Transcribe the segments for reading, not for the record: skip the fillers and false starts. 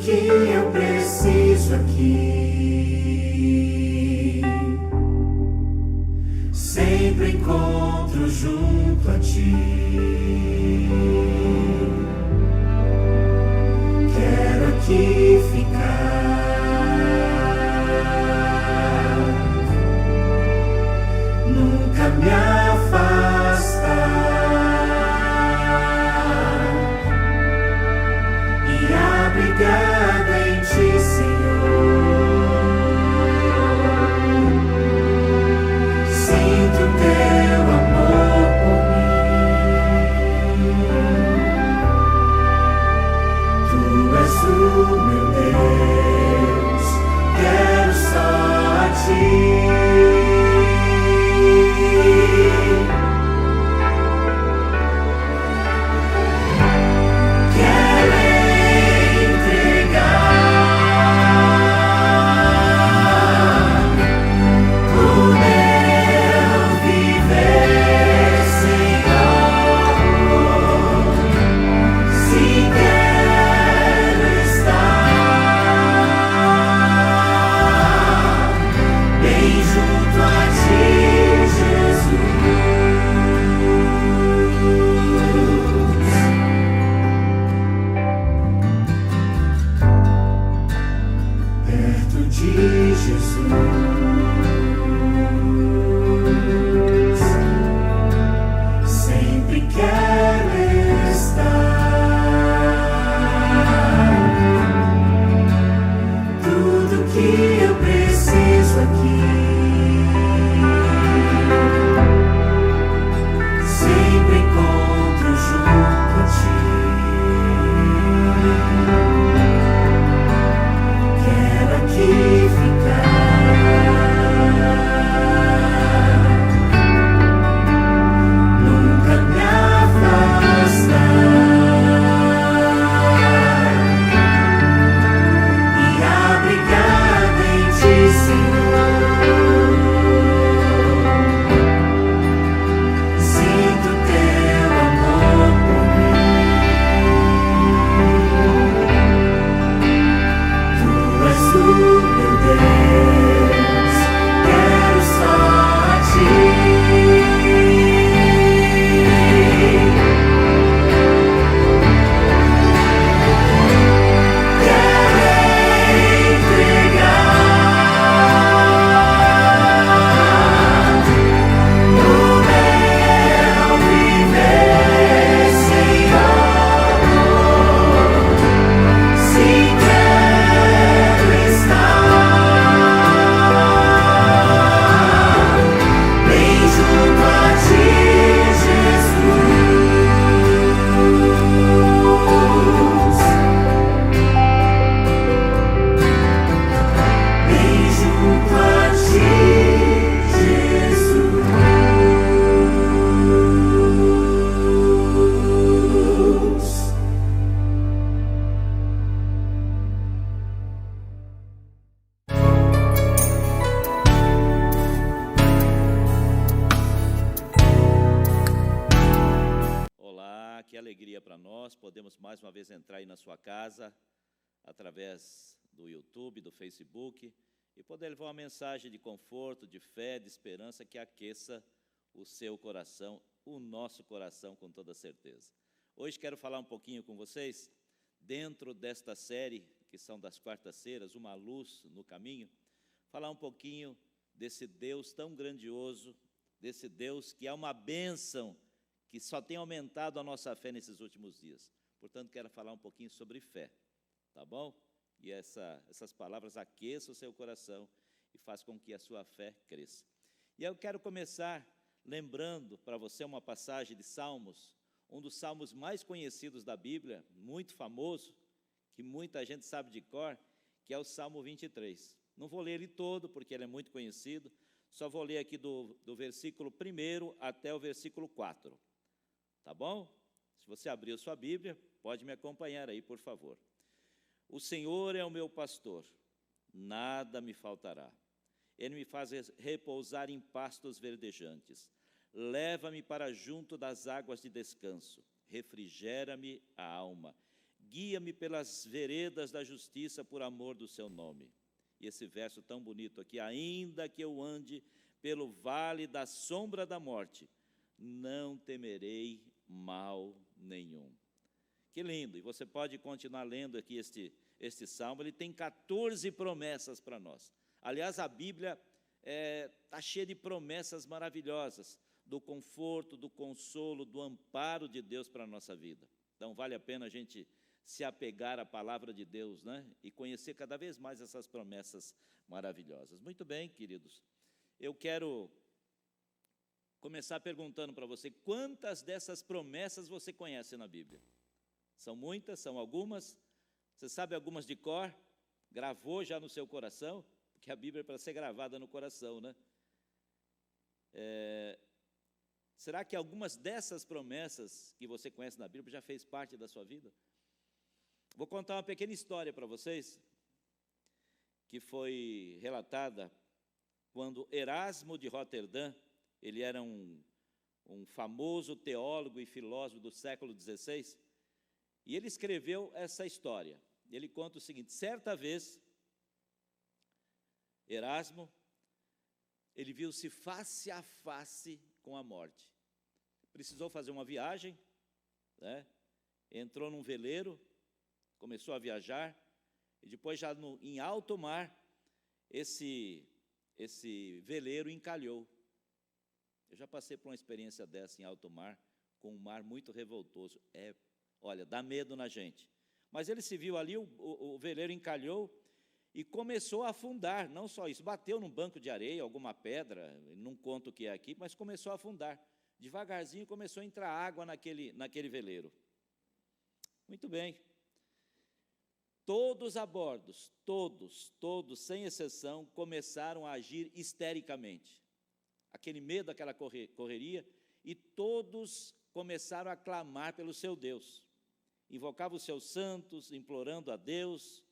que eu preciso aqui, sempre encontro junto a ti. Quero aqui ficar, nunca me afastar e abrigado em ti, Senhor. Sinto teu amor por mim. Tu és o meu Deus, quero só a ti. Mais uma vez entrar aí na sua casa, através do YouTube, do Facebook, e poder levar uma mensagem de conforto, de fé, de esperança, que aqueça o seu coração, o nosso coração, com toda certeza. Hoje quero falar um pouquinho com vocês, dentro desta série, que são das quartas-feiras, Uma Luz no Caminho, falar um pouquinho desse Deus tão grandioso, desse Deus que é uma bênção, que só tem aumentado a nossa fé nesses últimos dias. Portanto, quero falar um pouquinho sobre fé, tá bom? E essas palavras aqueçam o seu coração e faz com que a sua fé cresça. E eu quero começar lembrando para você uma passagem de Salmos, um dos salmos mais conhecidos da Bíblia, muito famoso, que muita gente sabe de cor, que é o Salmo 23. Não vou ler ele todo, porque ele é muito conhecido, só vou ler aqui do versículo 1 até o versículo 4, tá bom? Se você abrir a sua Bíblia, pode me acompanhar aí, por favor. O Senhor é o meu pastor, nada me faltará. Ele me faz repousar em pastos verdejantes. Leva-me para junto das águas de descanso. Refrigera-me a alma. guia-me pelas veredas da justiça por amor do seu nome. E esse verso tão bonito aqui, ainda que eu ande pelo vale da sombra da morte, não temerei mal nenhum. Que lindo, e você pode continuar lendo aqui este salmo, ele tem 14 promessas para nós. Aliás, a Bíblia está cheia de promessas maravilhosas, do conforto, do consolo, do amparo de Deus para a nossa vida. Então, vale a pena a gente se apegar à palavra de Deus, né? E conhecer cada vez mais essas promessas maravilhosas. Muito bem, queridos, eu quero começar perguntando para você, quantas dessas promessas você conhece na Bíblia? São muitas? São algumas? Você sabe algumas de cor? Gravou já no seu coração? Porque a Bíblia é para ser gravada no coração, né? Será que algumas dessas promessas que você conhece na Bíblia já fez parte da sua vida? Vou contar uma pequena história para vocês, que foi relatada quando Erasmo de Roterdã, ele era um famoso teólogo e filósofo do século XVI, e ele escreveu essa história. Ele conta o seguinte: certa vez, Erasmo, ele viu-se face a face com a morte. Precisou fazer uma viagem, né? Entrou num veleiro, começou a viajar, e depois já em alto mar, esse veleiro encalhou. Eu já passei por uma experiência dessa em alto mar, com um mar muito revoltoso. Olha, dá medo na gente. Mas ele se viu ali, o veleiro encalhou e começou a afundar. Não só isso, bateu num banco de areia, alguma pedra, não conto o que é aqui, mas começou a afundar. Devagarzinho começou a entrar água naquele veleiro. Muito bem. Todos a bordo, todos, sem exceção, começaram a agir histericamente. Aquele medo, aquela correria, e todos começaram a clamar pelo seu Deus. Invocavam os seus santos, implorando a Deus.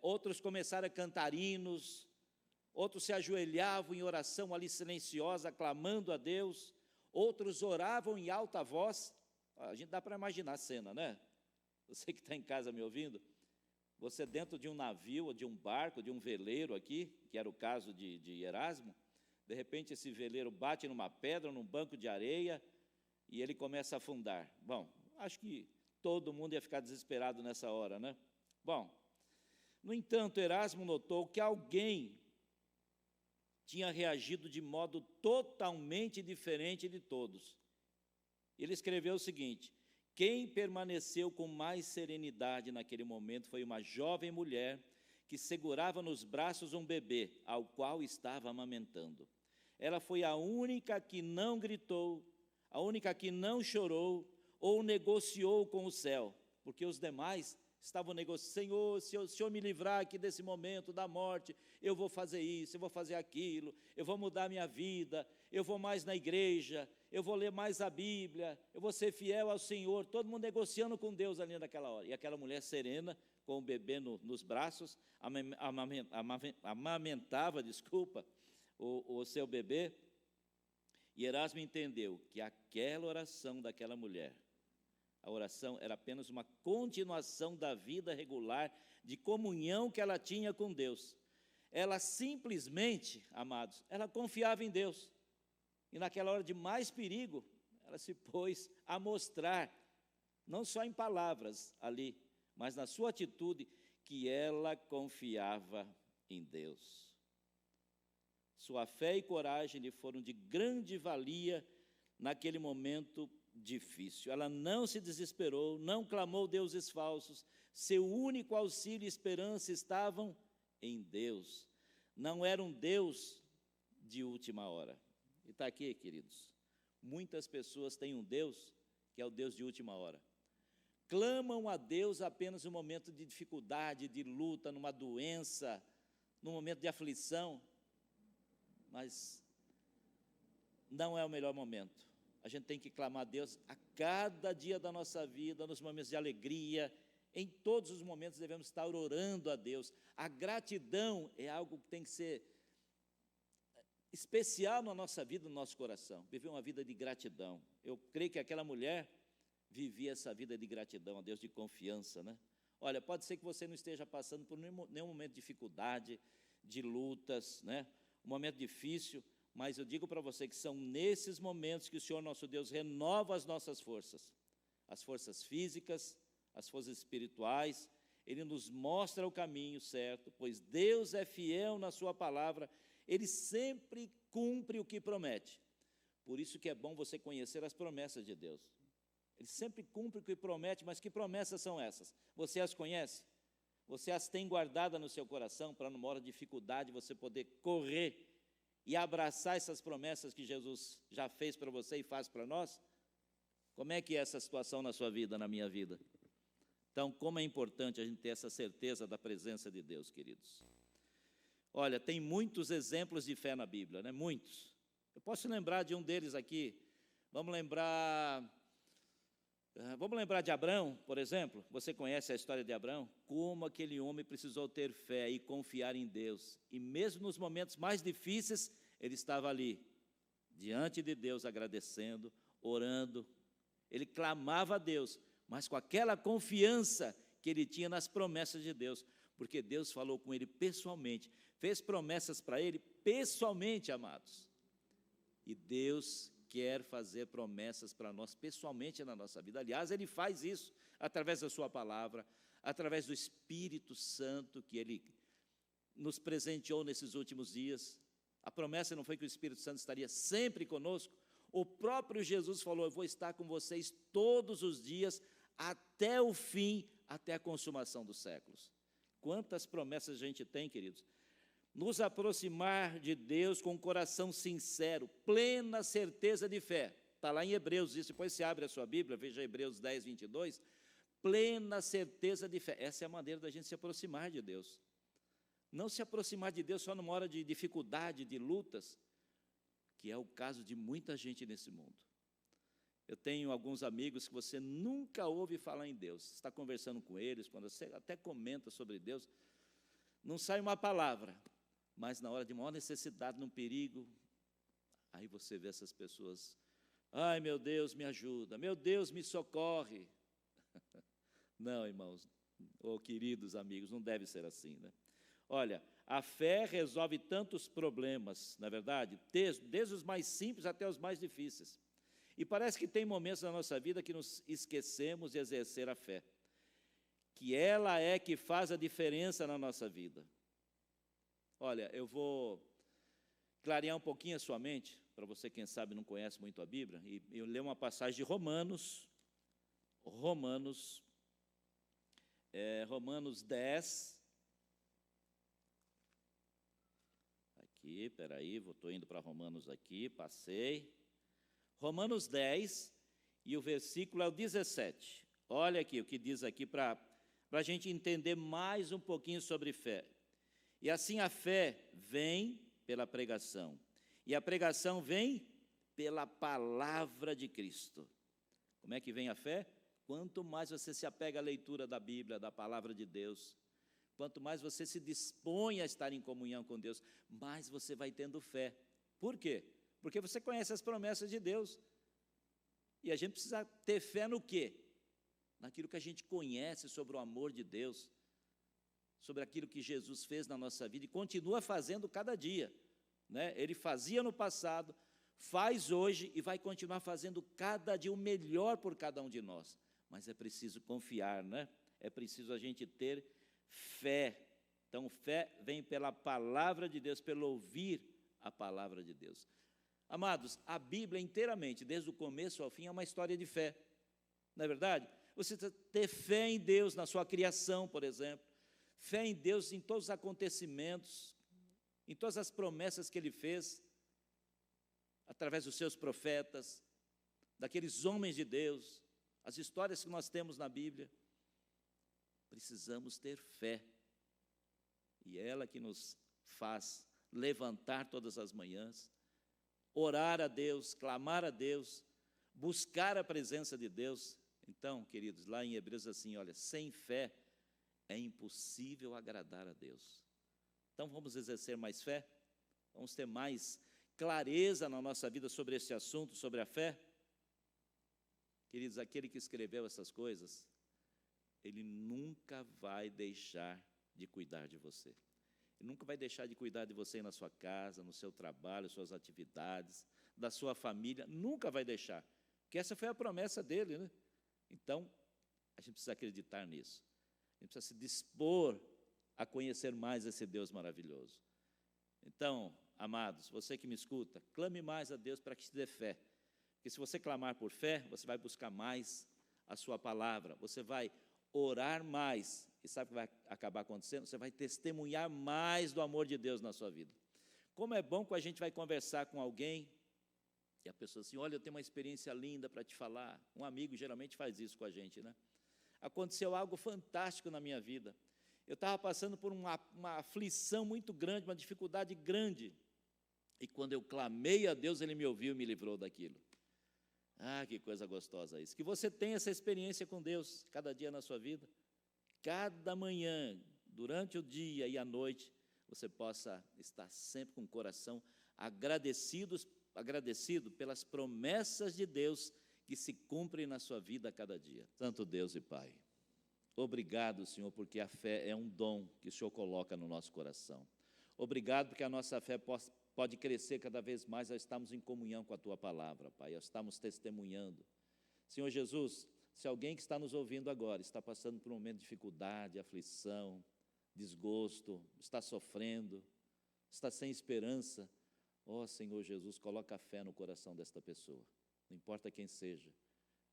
Outros começaram a cantar hinos, outros se ajoelhavam em oração ali silenciosa, clamando a Deus. Outros oravam em alta voz. A gente dá para imaginar a cena, né? Você que está em casa me ouvindo, você dentro de um navio, de um barco, de um veleiro aqui, que era o caso de Erasmo, de repente esse veleiro bate numa pedra, num banco de areia, e ele começa a afundar. Bom, acho que todo mundo ia ficar desesperado nessa hora, né? Bom, no entanto, Erasmo notou que alguém tinha reagido de modo totalmente diferente de todos. Ele escreveu o seguinte: quem permaneceu com mais serenidade naquele momento foi uma jovem mulher que segurava nos braços um bebê, ao qual estava amamentando. Ela foi a única que não gritou, a única que não chorou ou negociou com o céu, porque os demais estavam negociando: Senhor, se o Senhor me livrar aqui desse momento da morte, eu vou fazer isso, eu vou fazer aquilo, eu vou mudar minha vida, eu vou mais na igreja, eu vou ler mais a Bíblia, eu vou ser fiel ao Senhor. Todo mundo negociando com Deus ali naquela hora. E aquela mulher serena, com o bebê nos braços, amamentava, o seu bebê. E Erasmo entendeu que aquela oração daquela mulher, a oração era apenas uma continuação da vida regular de comunhão que ela tinha com Deus. Ela simplesmente, amados, ela confiava em Deus. E naquela hora de mais perigo, ela se pôs a mostrar, não só em palavras ali, mas na sua atitude, que ela confiava em Deus. Sua fé e coragem lhe foram de grande valia naquele momento difícil. Ela não se desesperou, não clamou deuses falsos. Seu único auxílio e esperança estavam em Deus. Não era um Deus de última hora. E está aqui, queridos, muitas pessoas têm um Deus que é o Deus de última hora. Clamam a Deus apenas no momento de dificuldade, de luta, numa doença, no momento de aflição, mas não é o melhor momento. A gente tem que clamar a Deus a cada dia da nossa vida, nos momentos de alegria, em todos os momentos devemos estar orando a Deus. A gratidão é algo que tem que ser especial na nossa vida, no nosso coração, viver uma vida de gratidão. Eu creio que aquela mulher, vivi essa vida de gratidão a Deus, de confiança, né? Olha, pode ser que você não esteja passando por nenhum momento de dificuldade, de lutas, né? Um momento difícil, mas eu digo para você que são nesses momentos que o Senhor nosso Deus renova as nossas forças, as forças físicas, as forças espirituais. Ele nos mostra o caminho certo, pois Deus é fiel na sua palavra, Ele sempre cumpre o que promete. Por isso que é bom você conhecer as promessas de Deus. Ele sempre cumpre o que promete, mas que promessas são essas? Você as conhece? Você as tem guardadas no seu coração para numa hora de dificuldade você poder correr e abraçar essas promessas que Jesus já fez para você e faz para nós? Como é que é essa situação na sua vida, na minha vida? Então, como é importante a gente ter essa certeza da presença de Deus, queridos. Olha, tem muitos exemplos de fé na Bíblia, né? Muitos. Eu posso lembrar de um deles aqui. Vamos lembrar de Abraão, por exemplo. Você conhece a história de Abraão? Como aquele homem precisou ter fé e confiar em Deus. E mesmo nos momentos mais difíceis, ele estava ali, diante de Deus, agradecendo, orando. Ele clamava a Deus, mas com aquela confiança que ele tinha nas promessas de Deus, porque Deus falou com ele pessoalmente, fez promessas para ele pessoalmente, amados. E Deus quer fazer promessas para nós pessoalmente na nossa vida. Aliás, Ele faz isso através da sua palavra, através do Espírito Santo que Ele nos presenteou nesses últimos dias. A promessa não foi que o Espírito Santo estaria sempre conosco. O próprio Jesus falou: eu vou estar com vocês todos os dias, até o fim, até a consumação dos séculos. Quantas promessas a gente tem, queridos? Nos aproximar de Deus com um coração sincero, plena certeza de fé. Está lá em Hebreus, isso, depois você abre a sua Bíblia, veja Hebreus 10, 22. Plena certeza de fé. Essa é a maneira da gente se aproximar de Deus. Não se aproximar de Deus só numa hora de dificuldade, de lutas, que é o caso de muita gente nesse mundo. Eu tenho alguns amigos que você nunca ouve falar em Deus. Você está conversando com eles, quando você até comenta sobre Deus, não sai uma palavra. Mas na hora de maior necessidade, num perigo, aí você vê essas pessoas: ai, meu Deus, me ajuda, meu Deus, me socorre. Não, irmãos, ou queridos amigos, não deve ser assim, né? Olha, a fé resolve tantos problemas, na verdade, desde os mais simples até os mais difíceis. E parece que tem momentos na nossa vida que nos esquecemos de exercer a fé, que ela é que faz a diferença na nossa vida. Olha, eu vou clarear um pouquinho a sua mente, para você, quem sabe, não conhece muito a Bíblia, e eu ler uma passagem de Romanos 10. Aqui, peraí, estou indo para Romanos aqui, passei. Romanos 10, e o versículo é o 17. Olha aqui o que diz aqui, para a gente entender mais um pouquinho sobre fé. E assim a fé vem pela pregação, e a pregação vem pela palavra de Cristo. Como é que vem a fé? Quanto mais você se apega à leitura da Bíblia, da palavra de Deus, quanto mais você se dispõe a estar em comunhão com Deus, mais você vai tendo fé. Por quê? Porque você conhece as promessas de Deus. E a gente precisa ter fé no quê? Naquilo que a gente conhece sobre o amor de Deus, sobre aquilo que Jesus fez na nossa vida e continua fazendo cada dia, né? Ele fazia no passado, faz hoje e vai continuar fazendo cada dia o melhor por cada um de nós. Mas é preciso confiar, né? É preciso a gente ter fé. Então, fé vem pela palavra de Deus, pelo ouvir a palavra de Deus. Amados, a Bíblia inteiramente, desde o começo ao fim, é uma história de fé. Não é verdade? Você ter fé em Deus na sua criação, por exemplo. Fé em Deus em todos os acontecimentos, em todas as promessas que Ele fez, através dos seus profetas, daqueles homens de Deus, as histórias que nós temos na Bíblia. Precisamos ter fé, e é ela que nos faz levantar todas as manhãs, orar a Deus, clamar a Deus, buscar a presença de Deus. Então, queridos, lá em Hebreus assim, olha, sem fé é impossível agradar a Deus. Então vamos exercer mais fé, vamos ter mais clareza na nossa vida sobre esse assunto, sobre a fé. Queridos, aquele que escreveu essas coisas, ele nunca vai deixar de cuidar de você. Ele nunca vai deixar de cuidar de você na sua casa, no seu trabalho, suas atividades, da sua família, nunca vai deixar. Porque essa foi a promessa dele, né? Então, a gente precisa acreditar nisso. A gente precisa se dispor a conhecer mais esse Deus maravilhoso. Então, amados, você que me escuta, clame mais a Deus para que te dê fé. Porque se você clamar por fé, você vai buscar mais a sua palavra, você vai orar mais. E sabe o que vai acabar acontecendo? Você vai testemunhar mais do amor de Deus na sua vida. Como é bom quando a gente vai conversar com alguém e a pessoa assim, olha, eu tenho uma experiência linda para te falar. Um amigo geralmente faz isso com a gente, né? Aconteceu algo fantástico na minha vida. Eu estava passando por uma aflição muito grande, uma dificuldade grande. E quando eu clamei a Deus, Ele me ouviu e me livrou daquilo. Ah, que coisa gostosa isso. Que você tenha essa experiência com Deus cada dia na sua vida. Cada manhã, durante o dia e a noite, você possa estar sempre com o coração agradecido pelas promessas de Deus que se cumprem na sua vida a cada dia. Santo Deus e Pai, obrigado, Senhor, porque a fé é um dom que o Senhor coloca no nosso coração. Obrigado porque a nossa fé pode crescer cada vez mais ao estarmos em comunhão com a Tua palavra, Pai, ao estarmos testemunhando. Senhor Jesus, se alguém que está nos ouvindo agora está passando por um momento de dificuldade, aflição, desgosto, está sofrendo, está sem esperança, ó Senhor Jesus, coloca a fé no coração desta pessoa, não importa quem seja,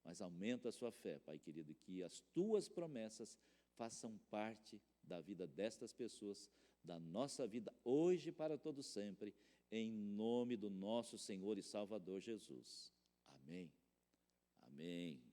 mas aumenta a sua fé, Pai querido, que as Tuas promessas façam parte da vida destas pessoas, da nossa vida, hoje e para todo sempre, em nome do nosso Senhor e Salvador Jesus. Amém. Amém.